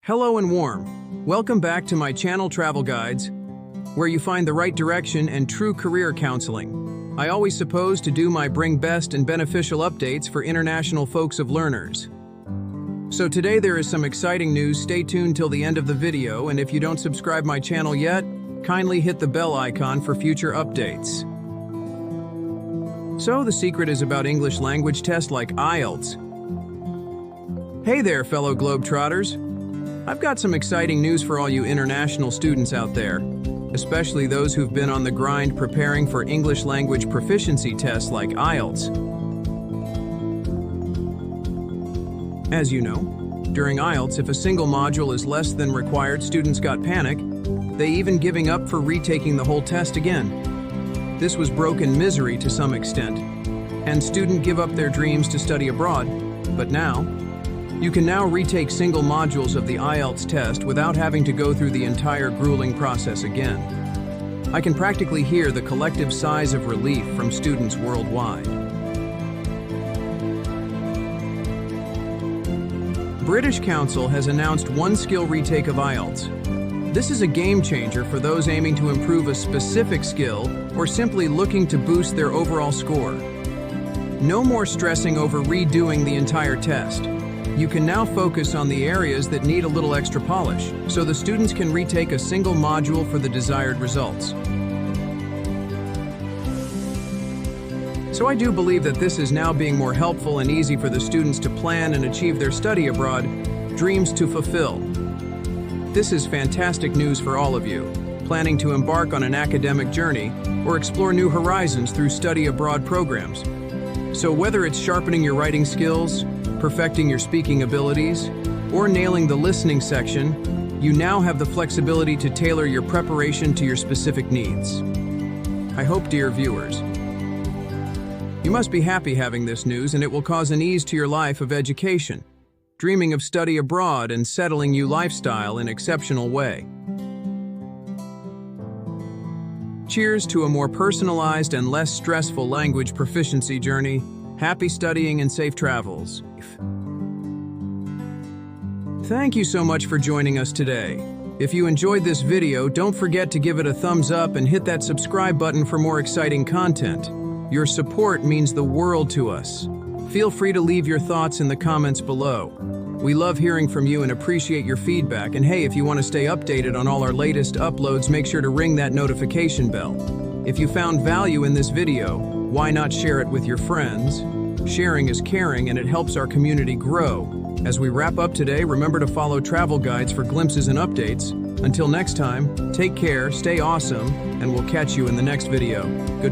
Hello and warm. Welcome back to my channel Travel Guides, where you find the right direction and true career counseling. I always suppose to do my bring best and beneficial updates for international folks of learners. So today there is some exciting news. Stay tuned till the end of the video, and if you don't subscribe my channel yet, kindly hit the bell icon for future updates. So the secret is about English language tests like IELTS. Hey there, fellow Globetrotters. I've got some exciting news for all you international students out there, especially those who've been on the grind preparing for English language proficiency tests like IELTS. As you know, during IELTS, if a single module is less than required, students got panic, they even giving up for retaking the whole test again. This was broken misery to some extent, and students give up their dreams to study abroad, but now, you can now retake single modules of the IELTS test without having to go through the entire grueling process again. I can practically hear the collective sighs of relief from students worldwide. British Council has announced one skill retake of IELTS. This is a game changer for those aiming to improve a specific skill or simply looking to boost their overall score. No more stressing over redoing the entire test. You can now focus on the areas that need a little extra polish, so the students can retake a single module for the desired results. So I do believe that this is now being more helpful and easy for the students to plan and achieve their study abroad dreams to fulfill. This is fantastic news for all of you, planning to embark on an academic journey or explore new horizons through study abroad programs. So whether it's sharpening your writing skills, perfecting your speaking abilities, or nailing the listening section, you now have the flexibility to tailor your preparation to your specific needs. I hope, dear viewers, you must be happy having this news, and it will cause an ease to your life of education, dreaming of study abroad and settling you lifestyle in exceptional way. Cheers to a more personalized and less stressful language proficiency journey. Happy studying and safe travels. Thank you so much for joining us today. If you enjoyed this video, don't forget to give it a thumbs up and hit that subscribe button for more exciting content. Your support means the world to us. Feel free to leave your thoughts in the comments below. We love hearing from you and appreciate your feedback. And hey, if you want to stay updated on all our latest uploads, make sure to ring that notification bell. If you found value in this video, why not share it with your friends? Sharing is caring, and it helps our community grow. As we wrap up today, remember to follow Travel Guides for glimpses and updates. Until next time, take care, stay awesome, and we'll catch you in the next video. Goodbye.